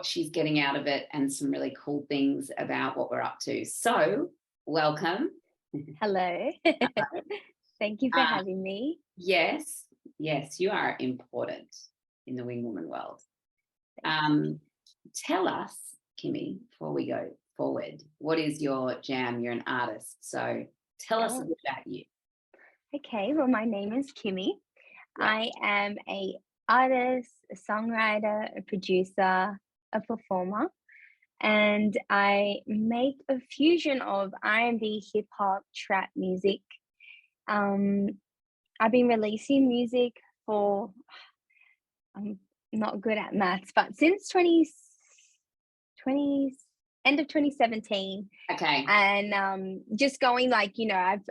she's getting out of it and some really cool things about what we're up to. So welcome. Hello. Thank you for having me. Yes, you are important in the wing woman world. Tell us, KYMIE, before we go forward, what is your jam? You're an artist, so tell us a bit about you. Okay, well, my name is KYMIE. Yeah. I am a artist, a songwriter, a producer, a performer, and I make a fusion of R&B, hip hop, trap music. I've been releasing music for, I'm not good at maths, but since 2020, end of 2017. Okay. And just going like, I've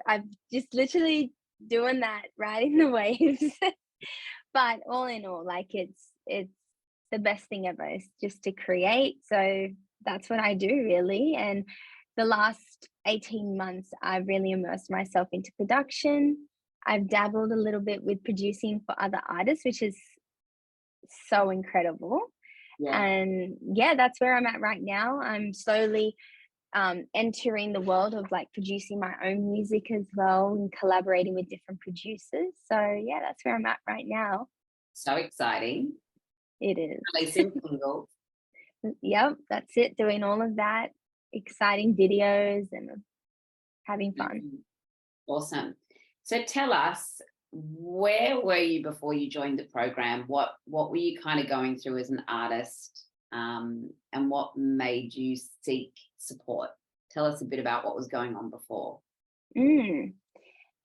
just literally doing that, riding the waves. But all in all, like it's the best thing ever is just to create. So that's what I do really. And the last 18 months, I've really immersed myself into production. I've dabbled a little bit with producing for other artists, which is so incredible. Yeah. And yeah, that's where I'm at right now. I'm slowly entering the world of like producing my own music as well and collaborating with different producers. So yeah, that's where I'm at right now. So exciting. It is. Releasing singles. Yep, that's it. Doing all of that, exciting videos and having fun. Awesome. So tell us, where were you before you joined the program? What were you kind of going through as an artist, and what made you seek support? Tell us a bit about what was going on before.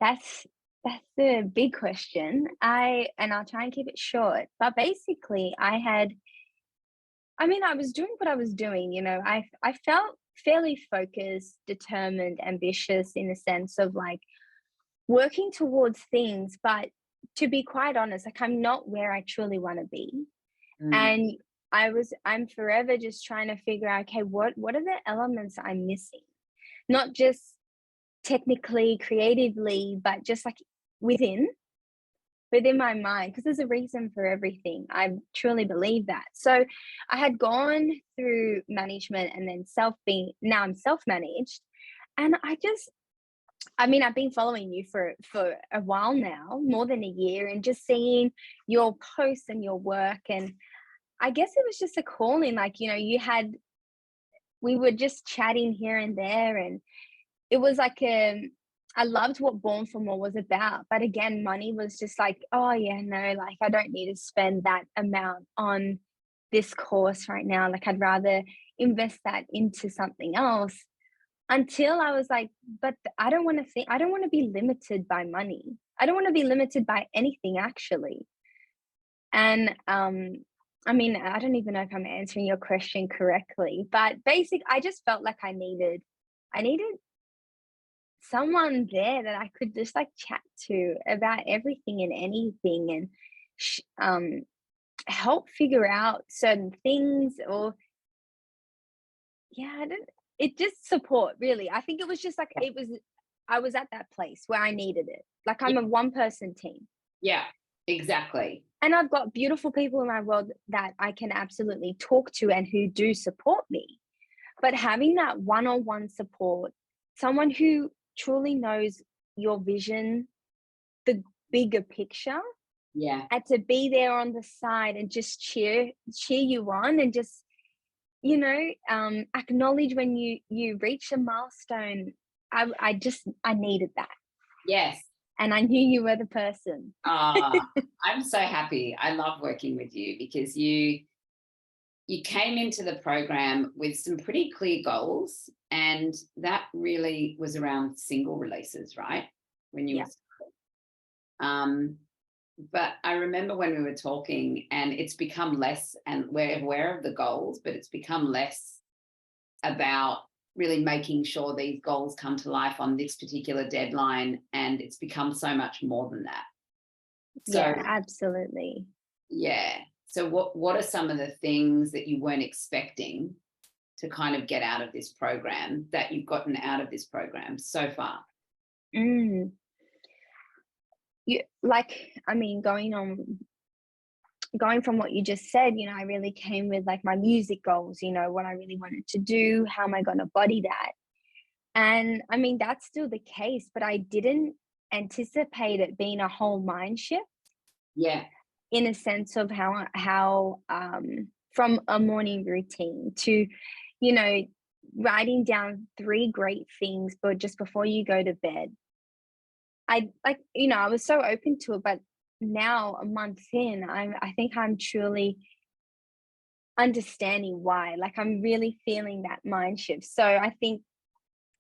That's a big question. I'll try and keep it short. But basically, I was doing what I was doing. I felt fairly focused, determined, ambitious in the sense of like working towards things. But to be quite honest, like I'm not where I truly want to be. And I'm forever just trying to figure out, okay, what are the elements I'm missing? Not just technically, creatively, but just like within my mind, because there's a reason for everything. I truly believe that. So I had gone through management and then now I'm self-managed. And I've been following you for a while now, more than a year, and just seeing your posts and your work. And I guess it was just a calling, like, we were just chatting here and there, and it was like, I loved what Born for More was about. But again, money was just like, oh yeah, no, like I don't need to spend that amount on this course right now. Like I'd rather invest that into something else. Until I was like, but I don't want to be limited by money. I don't want to be limited by anything actually. And I don't even know if I'm answering your question correctly, but I just felt like I needed someone there that I could just like chat to about everything and anything, and help figure out certain things, or it just support really. I think it was just like I was at that place where I needed it. Like I'm a one-person team. Yeah, exactly. And I've got beautiful people in my world that I can absolutely talk to and who do support me. But having that one-on-one support, someone who truly knows your vision, the bigger picture, and to be there on the side and just cheer you on, and just acknowledge when you reach a milestone. I needed that. Yes. And I knew you were the person. I'm so happy. I love working with you because you came into the program with some pretty clear goals, and that really was around single releases, right? When you were but I remember when we were talking, and it's become less, and we're aware of the goals, but it's become less about really making sure these goals come to life on this particular deadline, and it's become so much more than that. So, yeah, absolutely. Yeah. So what are some of the things that you weren't expecting to kind of get out of this program that you've gotten out of this program so far? Going on going from what you just said, I really came with like my music goals, what I really wanted to do, how am I going to body that? And I mean, that's still the case, but I didn't anticipate it being a whole mind shift Yeah. in a sense of how from a morning routine to, you know, writing down 3 great things, but just before you go to bed. I was so open to it, but now a month in, I think I'm truly understanding why. Like I'm really feeling that mind shift. So I think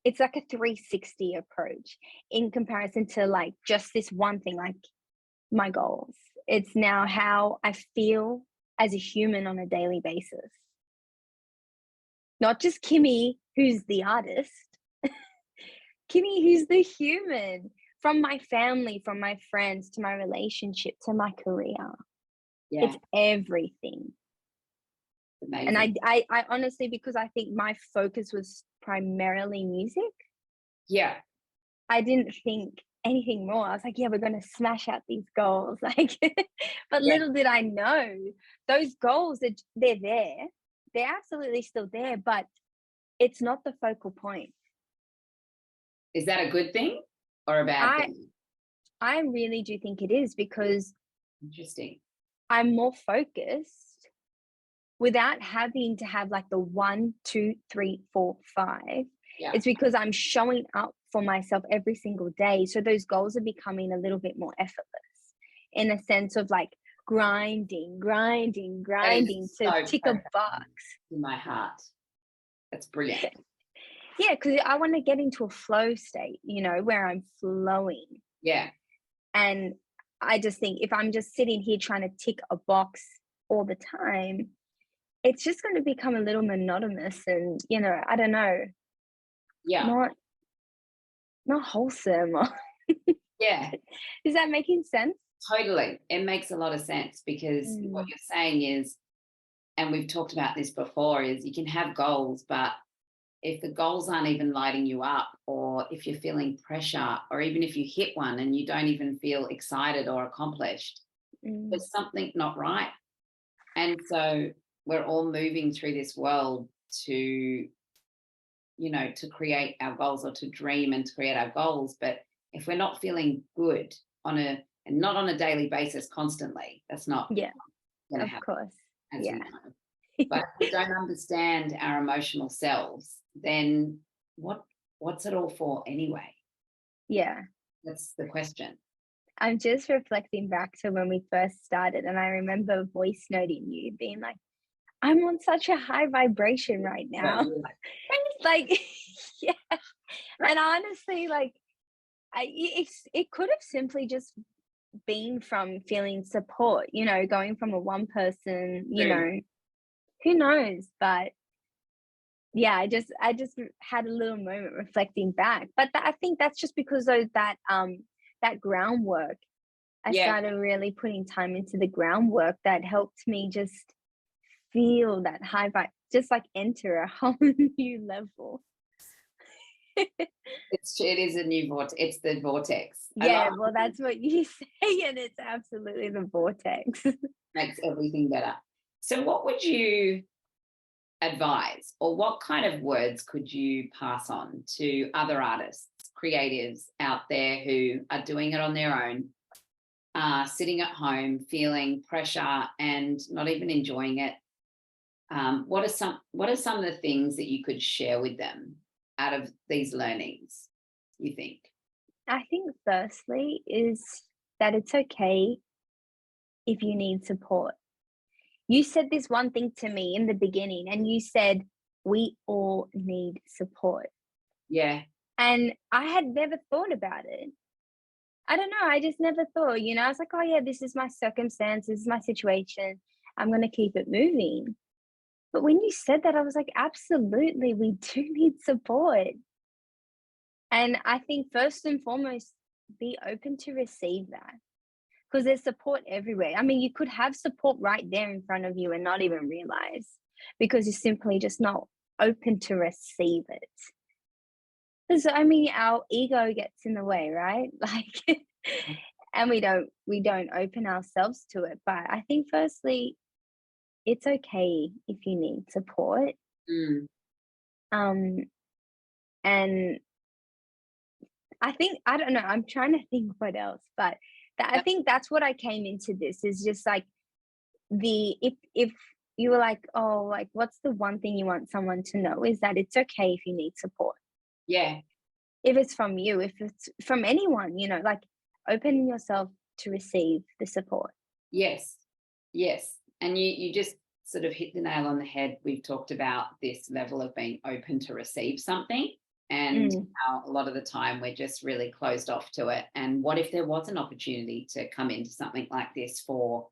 it's like a 360 approach in comparison to like just this one thing, like my goals. It's now how I feel as a human on a daily basis. Not just KYMIE, who's the artist, KYMIE, who's the human, from my family, from my friends, to my relationship, to my career. Yeah. It's everything. Amazing. And I honestly, because I think my focus was primarily music. Yeah. I didn't think anything more. I was like, yeah, we're going to smash out these goals. Like, but little did I know, those goals, they're there. They're absolutely still there, but it's not the focal point. Is that a good thing or a bad thing? I really do think it is, because Interesting. I'm more focused without having to have like the 1, 2, 3, 4, 5. Yeah. It's because I'm showing up for myself every single day. So those goals are becoming a little bit more effortless, in a sense of like grinding to tick a box. In my heart. That's brilliant. Yeah, because I want to get into a flow state, where I'm flowing. Yeah. And I just think if I'm just sitting here trying to tick a box all the time, it's just going to become a little monotonous and, I don't know. Yeah. Not wholesome. Yeah. Is that making sense? Totally. It makes a lot of sense, because what you're saying is, and we've talked about this before, is you can have goals, but if the goals aren't even lighting you up, or if you're feeling pressure, or even if you hit one and you don't even feel excited or accomplished, there's something not right. And so we're all moving through this world to create our goals, or to dream and to create our goals. But if we're not feeling good and not on a daily basis constantly, that's not going to happen. Of course. As we know. But if we don't understand our emotional selves, then what's it all for anyway? Yeah. That's the question. I'm just reflecting back to when we first started, and I remember voice noting you being like, I'm on such a high vibration right now. Like, yeah. And honestly, like, it could have simply just been from feeling support, going from a one person, who knows? But yeah, I just had a little moment reflecting back. But I think that's just because of that groundwork. I started really putting time into the groundwork that helped me just feel that high vibe, just like enter a whole new level. It is a new vortex. It's the vortex. Yeah, well, that's what you say, and it's absolutely the vortex. Makes everything better. So what would you advise, or what kind of words could you pass on to other artists, creatives out there who are doing it on their own, sitting at home feeling pressure and not even enjoying it? What are some of the things that you could share with them out of these learnings, you think? I think firstly is that it's okay if you need support. You said this one thing to me in the beginning, and you said, we all need support. Yeah. And I had never thought about it. I don't know. I just never thought, I was like, oh yeah, this is my circumstance. This is my situation. I'm going to keep it moving. But when you said that, I was like, absolutely, we do need support. And I think first and foremost, be open to receive that, because there's support everywhere. I mean, you could have support right there in front of you and not even realize, because you're simply just not open to receive it. Because, I mean, our ego gets in the way, right? Like, and we don't open ourselves to it. But I think firstly, it's okay if you need support. Mm. Um, and I think, I don't know, I'm trying to think what else, but I Yep. think that's what I came into this, is just like if you were like, oh, like what's the one thing you want someone to know, is that it's okay if you need support. Yeah. If it's from you, if it's from anyone, like open yourself to receive the support. Yes. Yes. And you just sort of hit the nail on the head. We've talked about this level of being open to receive something, and Mm, how a lot of the time we're just really closed off to it. And what if there was an opportunity to come into something like this for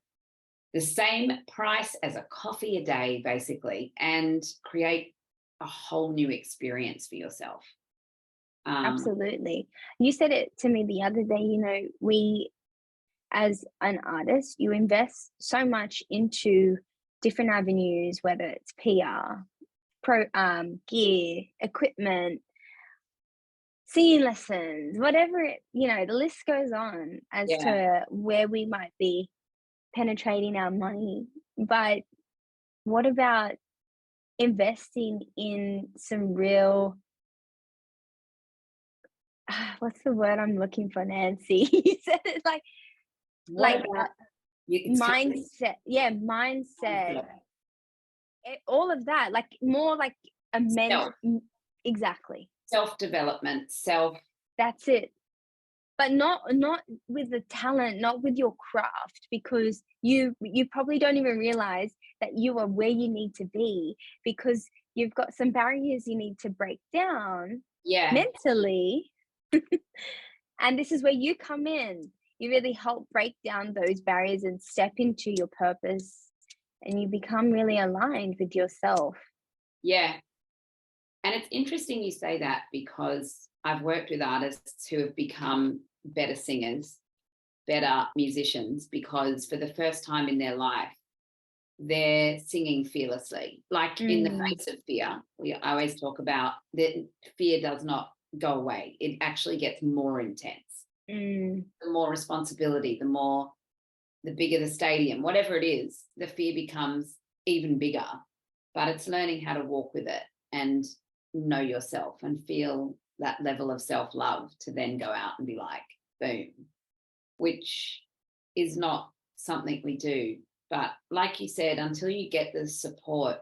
the same price as a coffee a day, basically, and create a whole new experience for yourself? Um, absolutely. You said it to me the other day, we, as an artist, you invest so much into different avenues, whether it's PR, gear, equipment, singing lessons, whatever the list goes on as yeah. to where we might be penetrating our money. But what about investing in some real, what's the word I'm looking for, Nancy? You said it What like about you? It's totally mindset. Yeah, mindset. mindset. All of that, like more like a Self, exactly. self-development, self. That's it. But not with the talent, not with your craft, because you probably don't even realize that you are where you need to be, because you've got some barriers you need to break down Yeah. mentally. And this is where you come in. You really help break down those barriers and step into your purpose, and you become really aligned with yourself. Yeah. And it's interesting you say that, because I've worked with artists who have become better singers, better musicians, because for the first time in their life, they're singing fearlessly, like in the Mm, face of fear. I always talk about that fear does not go away. It actually gets more intense. mm, The more responsibility, the bigger the stadium, whatever it is, the fear becomes even bigger. But it's learning how to walk with it and know yourself and feel that level of self-love to then go out and be like, boom, which is not something we do. But like you said, until you get the support,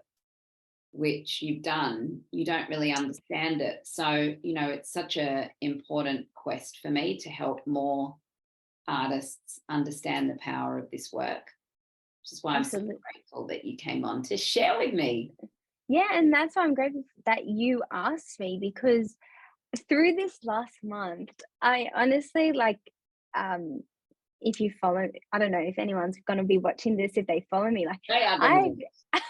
which you've done, you don't really understand it. So, it's such a important quest for me to help more artists understand the power of this work, which is why I'm so absolutely. grateful that you came on to share with me. Yeah, and that's why I'm grateful that you asked me, because through this last month, I honestly um if you follow, I don't know if anyone's gonna be watching this, if they follow me, like They are going to I've be.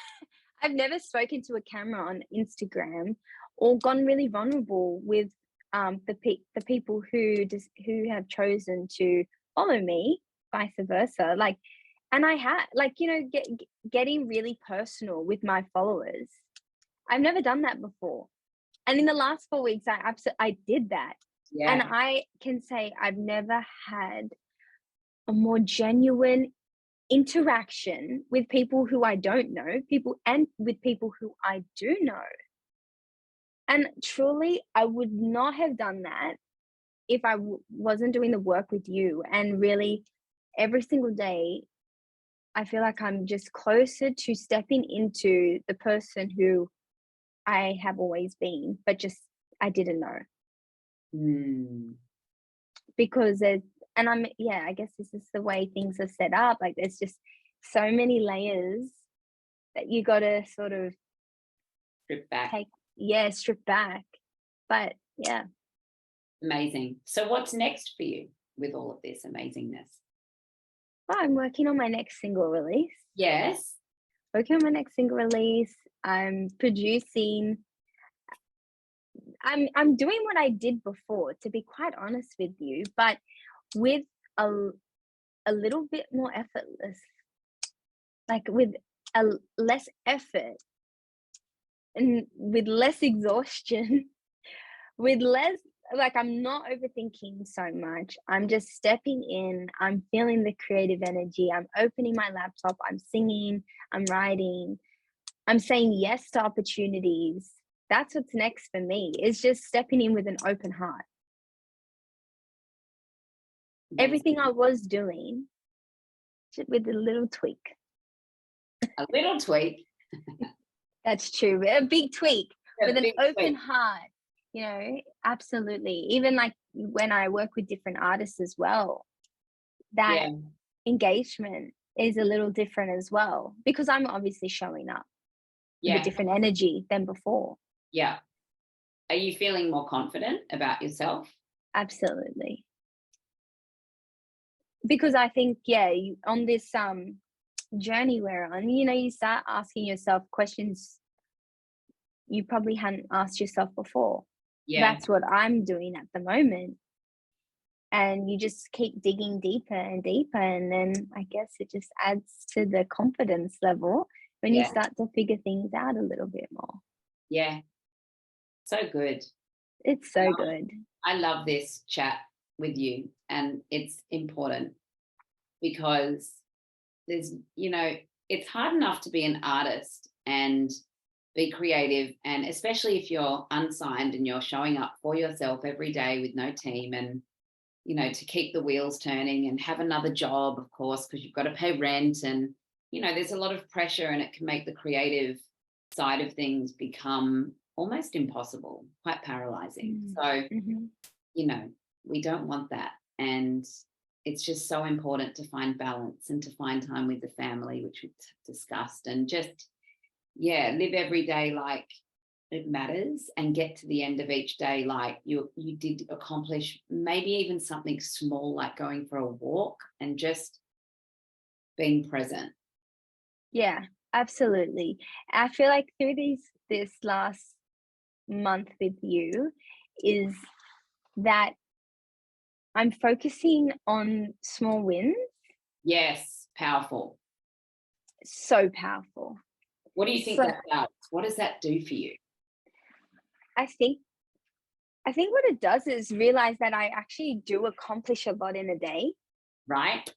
I've never spoken to a camera on Instagram or gone really vulnerable with the people who have chosen to follow me, vice versa. Like, and I had like getting really personal with my followers. I've never done that before, and in the last 4 weeks, I did that, and Yeah. I can say I've never had a more genuine interaction with people who I don't know, people and with people who I do know. And truly, I would not have done that if I wasn't doing the work with you. And really, every single day, I feel like I'm just closer to stepping into the person who I have always been, but just I didn't know, Mm. because there's, and yeah, I guess this is the way things are set up. Like, there's just so many layers that you got to sort of Strip back. take, yeah, strip back. But yeah, Amazing. So what's next for you with all of this amazingness? well, I'm working on my next single release. Yes. Working on my next single release. I'm producing. I'm doing what I did before, to be quite honest with you, but with a a little bit more effortless, like with a less effort and with less exhaustion, with less like I'm not overthinking so much. I'm just stepping in. I'm feeling the creative energy. I'm opening my laptop. I'm singing. I'm writing. I'm saying yes to opportunities. That's what's next for me. Is just stepping in with an open heart. Everything I was doing with a little tweak. A little tweak. That's true. A big tweak with an open tweak. heart. You know, absolutely. Even like when I work with different artists as well, that engagement is a little different as well, because I'm obviously showing up with a different energy than before. Yeah. Are you feeling more confident about yourself? Absolutely. Because I think, on this journey we're on, you know, you start asking yourself questions you probably hadn't asked yourself before. Yeah. That's what I'm doing at the moment. And you just keep digging deeper and deeper. And then I guess it just adds to the confidence level when you start to figure things out a little bit more. Yeah. So good. It's so good. I love this chat with you, and it's important because there's, you know, it's hard enough to be an artist and be creative, and especially if you're unsigned and you're showing up for yourself every day with no team, and you know, to keep the wheels turning and have another job, of course, because you've got to pay rent, and you know, there's a lot of pressure, and it can make the creative side of things become almost impossible, quite paralyzing. So you know, we don't want that, and it's just so important to find balance and to find time with the family, which we've discussed, and just live every day like it matters, and get to the end of each day like you did accomplish maybe even something small, like going for a walk and just being present. Yeah, absolutely. I feel like through this last month with you is that I'm focusing on small wins. Yes, powerful. So powerful. What do you think that does? What does that do for you? I think what it does is realize that I actually do accomplish a lot in a day. Right?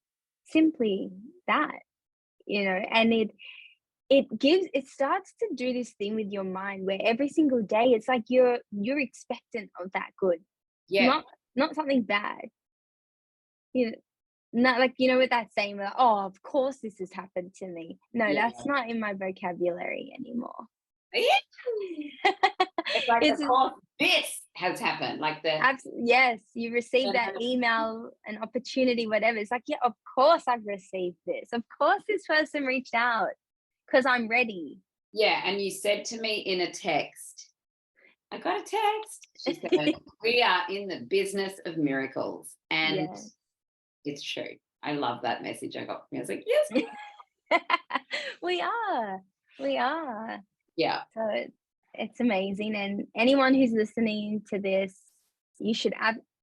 Simply that, you know, and it starts to do this thing with your mind where every single day it's like you're expectant of that good. Yeah. Not something bad. You know, not like, you know, with that saying, like, oh, of course this has happened to me. No, that's not in my vocabulary anymore. It's like, of course, this has happened. Like yes, you received that email, an opportunity, whatever. It's like, yeah, of course I've received this. Of course this person reached out because I'm ready. Yeah, and you said to me in a text, I got a text. She said, we are in the business of miracles. And it's true. I love that message I got from you. I was like, yes. We are. Yeah. So it's amazing. And anyone who's listening to this, you should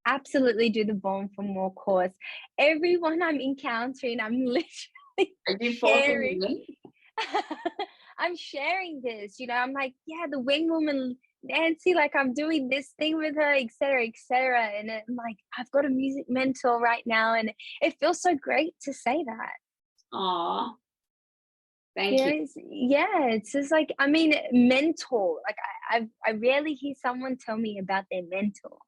absolutely do the Born for More course. Everyone I'm encountering, I'm literally sharing. I'm sharing this, you know, I'm like, yeah, the wing woman Nancy, like I'm doing this thing with her, etc., etc. And I'm like, I've got a music mentor right now, and it feels so great to say that. Aw, thank you. It's just like, I mean, mentor. Like I rarely hear someone tell me about their mentor.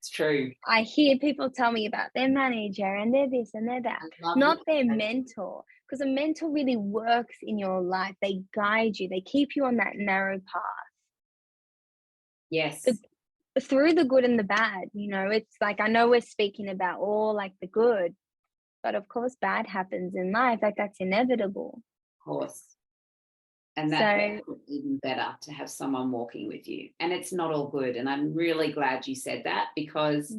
It's true. I hear people tell me about their manager and they're this and they're that, not their mentor. Because a mentor really works in your life. They guide you. They keep you on that narrow path. Yes. Through the good and the bad, you know, it's like, I know we're speaking about all like the good, but of course bad happens in life. Like that's inevitable. Of course. And that's even better to have someone walking with you. And it's not all good. And I'm really glad you said that, because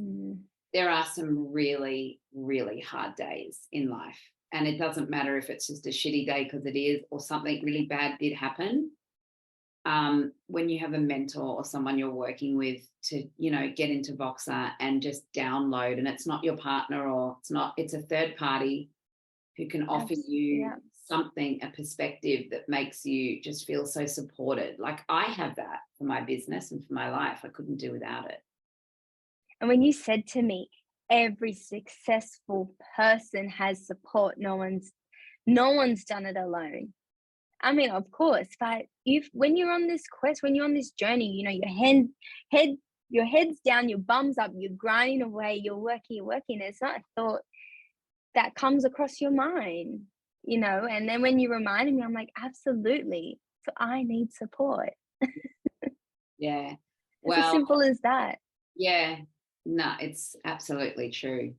there are some really, really hard days in life. And it doesn't matter if it's just a shitty day, because it is, or something really bad did happen. When you have a mentor or someone you're working with to, you know, get into Voxer and just download, and it's not your partner, or it's a third party who can offer you something, a perspective that makes you just feel so supported. Like I have that for my business and for my life. I couldn't do without it. And when you said to me, every successful person has support, no one's done it alone. I mean, of course, but if when you're on this quest, when you're on this journey, you know, head your head's down, your bum's up, you're grinding away, you're working. It's not a thought that comes across your mind, you know. And then when you reminded me, I'm like, absolutely. So I need support. Yeah. It's as Well, simple as that. yeah. No, it's absolutely true.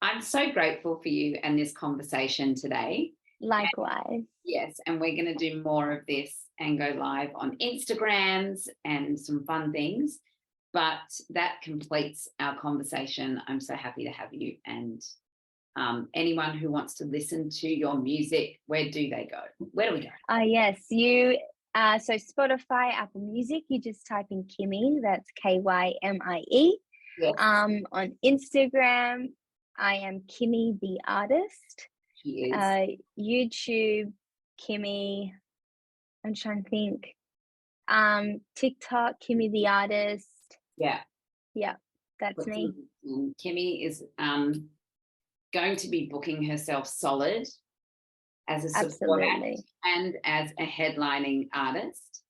I'm so grateful for you and this conversation today. Likewise. Yes, and we're going to do more of this and go live on Instagrams and some fun things. But that completes our conversation. I'm so happy to have you. And anyone who wants to listen to your music, where do they go? Where do we go? Yes, so Spotify, Apple Music, you just type in KYMIE, that's KYMIE. Yes, On Instagram, I am KYMIE the artist. she is. YouTube, KYMIE, I'm trying to think. TikTok, KYMIE the artist. Yeah. Yeah, that's me. KYMIE is going to be booking herself solid as a support act Absolutely. and as a headlining artist.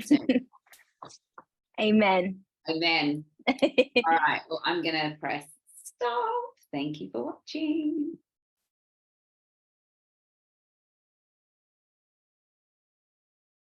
So, Amen. amen. All right. Well, I'm going to press stop. Thank you for watching.